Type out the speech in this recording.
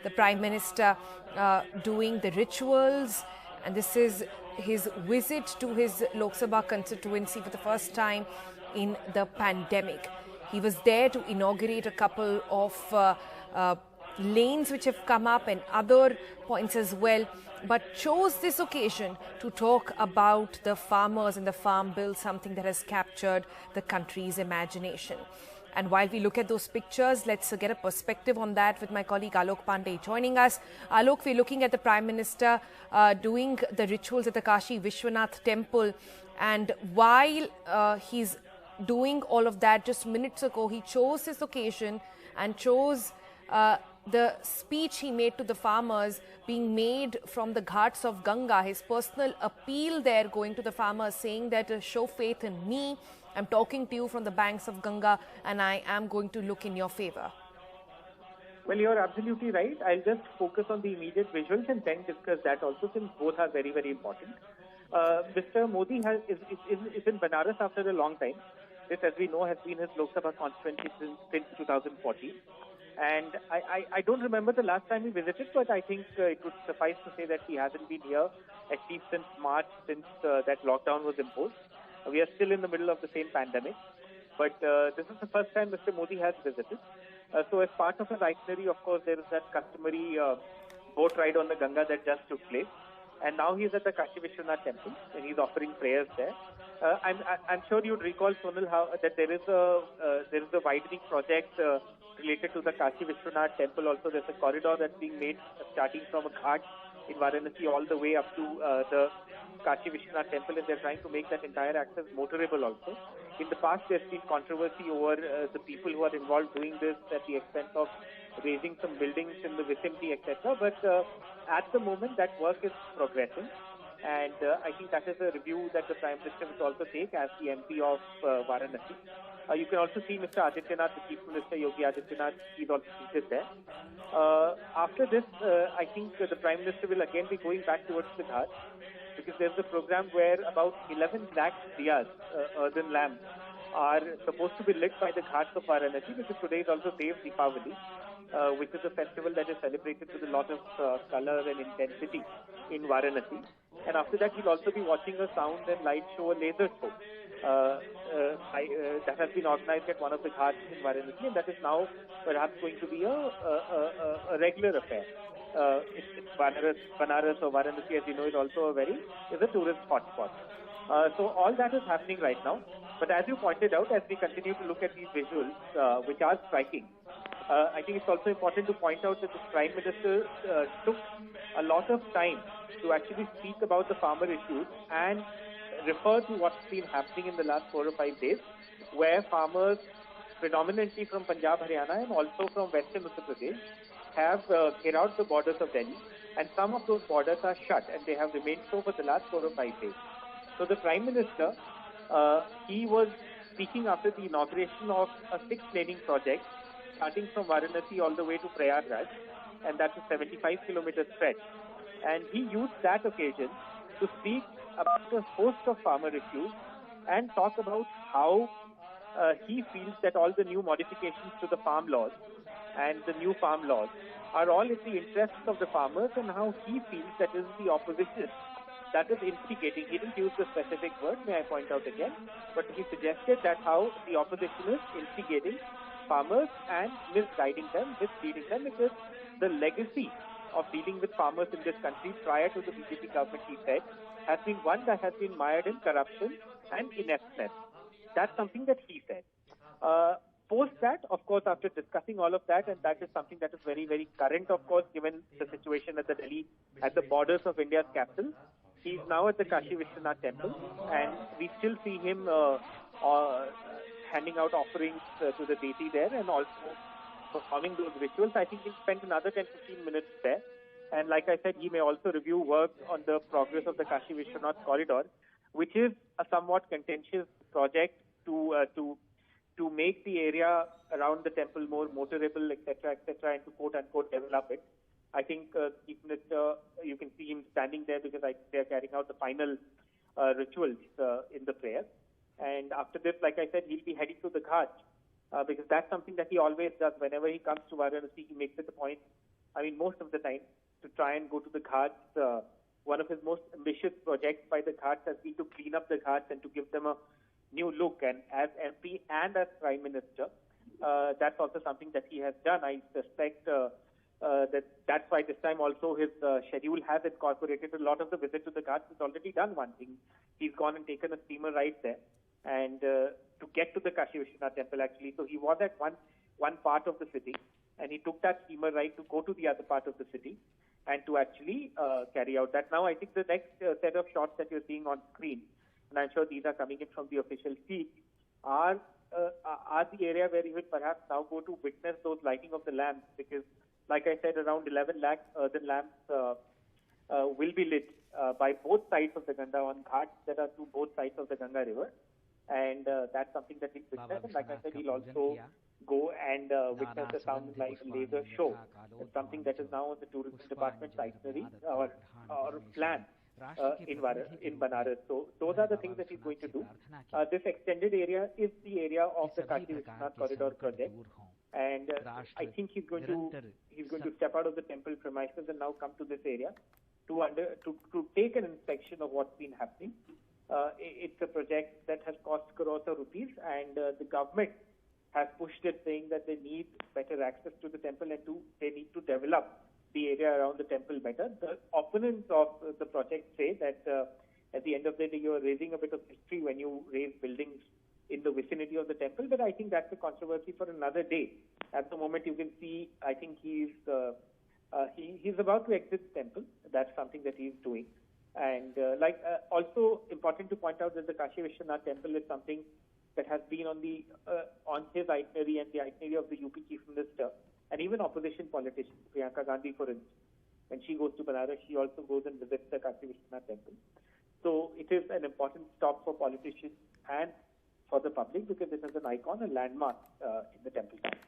the Prime Minister doing the rituals, and this is his visit to his Lok Sabha constituency for the first time in the pandemic. He was there to inaugurate a couple of lanes which have come up and other points as well, but chose this occasion to talk about the farmers and the farm bill, something that has captured the country's imagination. And while we look at those pictures, let's get a perspective on that with my colleague Alok Pandey joining us. Alok, we're looking at the Prime Minister doing the rituals at the Kashi Vishwanath Temple, and while he's doing all of that, just minutes ago, he chose this occasion and chose the speech he made to the farmers being made from the ghats of Ganga, his personal appeal there going to the farmers, saying that show faith in me, I'm talking to you from the banks of Ganga and I am going to look in your favor. Well, you're absolutely right. I'll just focus on the immediate visuals and then discuss that also, since both are very, very important. Mr. Modi is in Banaras after a long time. This, as we know, has been his Lok Sabha constituency since 2014. And I don't remember the last time he visited, but I think it would suffice to say that he hasn't been here at least since March, since that lockdown was imposed. We are still in the middle of the same pandemic, but this is the first time Mr. Modi has visited. So as part of his itinerary, of course, there is that customary boat ride on the Ganga that just took place. And now he's at the Kashi Vishwanath Temple and he's offering prayers there. I'm sure you'd recall, Sonal, that there is a widening project related to the Kashi Vishwanath Temple. Also, there's a corridor that's being made starting from a ghat in Varanasi all the way up to the Kashi Vishwanath Temple, and they're trying to make that entire access motorable also. In the past, there's been controversy over the people who are involved doing this at the expense of raising some buildings in the vicinity, etc. But at the moment, that work is progressing. And I think that is a review that the Prime Minister will also take as the MP of Varanasi. You can also see Mr. Adityanath, the Chief Minister, Yogi Adityanath, he's also seated there. After this, I think the Prime Minister will again be going back towards the ghats, because there's a program where about 11 lakh diyas, earthen lamps, are supposed to be lit by the ghats of Varanasi, because today is also Dev Diwali, which is a festival that is celebrated with a lot of color and intensity in Varanasi. And after that, he'll also be watching a sound and light show, a laser show, that has been organized at one of the ghats in Varanasi, and that is now perhaps going to be a regular affair. Banaras or Varanasi, as you know, is also is a tourist hotspot. So all that is happening right now. But as you pointed out, as we continue to look at these visuals, which are striking, I think it's also important to point out that the Prime Minister took a lot of time to actually speak about the farmer issues and refer to what's been happening in the last 4 or 5 days, where farmers, predominantly from Punjab, Haryana, and also from Western Uttar Pradesh, have cleared out the borders of Delhi, and some of those borders are shut, and they have remained so for the last 4 or 5 days. So the Prime Minister, he was speaking after the inauguration of a 6-laning project, starting from Varanasi all the way to Prayagraj, and that's a 75-kilometer stretch. And he used that occasion to speak about a host of farmer issues and talk about how he feels that all the new modifications to the farm laws and the new farm laws are all in the interests of the farmers, and how he feels that is the opposition that is instigating. He didn't use the specific word, may I point out again, but he suggested that how the opposition is instigating farmers and misguiding them, misleading them, because the legacy of dealing with farmers in this country prior to the BJP government, he said, has been one that has been mired in corruption and ineptness. That's something that he said. Post that, of course, after discussing all of that, and that is something that is very, very current, of course, given the situation at the borders of India's capital, he's now at the Kashi Vishwanath Temple, and we still see him handing out offerings to the deity there, and also performing those rituals. I think he'll spend another 10-15 minutes there. And like I said, he may also review work on the progress of the Kashi Vishwanath corridor, which is a somewhat contentious project to make the area around the temple more motorable, etc., and to quote-unquote develop it. I think Chief Minister, you can see him standing there because they are carrying out the final rituals in the prayer. And after this, like I said, he'll be heading to the Ghat because that's something that he always does. Whenever he comes to Varanasi, he makes it a point I mean, most of the time, to try and go to the ghats. One of his most ambitious projects by the ghats has been to clean up the ghats and to give them a new look. And as MP and as Prime Minister, that's also something that he has done. I suspect that's why this time also his schedule has incorporated a lot of the visit to the ghats. He's already done one thing. He's gone and taken a steamer ride there, and to get to the Kashi Vishwanath Temple actually. So he was at one part of the city, and he took that steamer ride to go to the other part of the city and to actually carry out that. Now I think the next set of shots that you're seeing on screen, and I'm sure these are coming in from the official feed, are the area where you would perhaps now go to witness those lighting of the lamps, because like I said, around 11 lakh earthen lamps will be lit by both sides of the Ganga on ghats that are to both sides of the Ganga river. And that's something that we witness. And like I said, he'll also go and witness the sound and light laser show. It's something that is now on the tourism department's itinerary or plan in Banaras. So those are the things that he's going to do. This extended area is the area of the Kashi Vishwanath Corridor project. And I think he's going to step out of the temple premises and now come to this area to take an inspection of what's been happening. It's a project that has cost crores of rupees, and the government has pushed it, saying that they need better access to the temple and they need to develop the area around the temple better. The opponents of the project say that at the end of the day, you are raising a bit of history when you raise buildings in the vicinity of the temple, but I think that's a controversy for another day. At the moment, you can see, I think he's about to exit the temple. That's something that he's doing. And also important to point out that the Kashi Vishwanath Temple is something that has been on his itinerary and the itinerary of the UP Chief Minister, and even opposition politicians, Priyanka Gandhi, for instance. When she goes to Banaras, she also goes and visits the Kashi Vishwanath Temple. So it is an important stop for politicians and for the public, because it is an icon, a landmark in the temple town.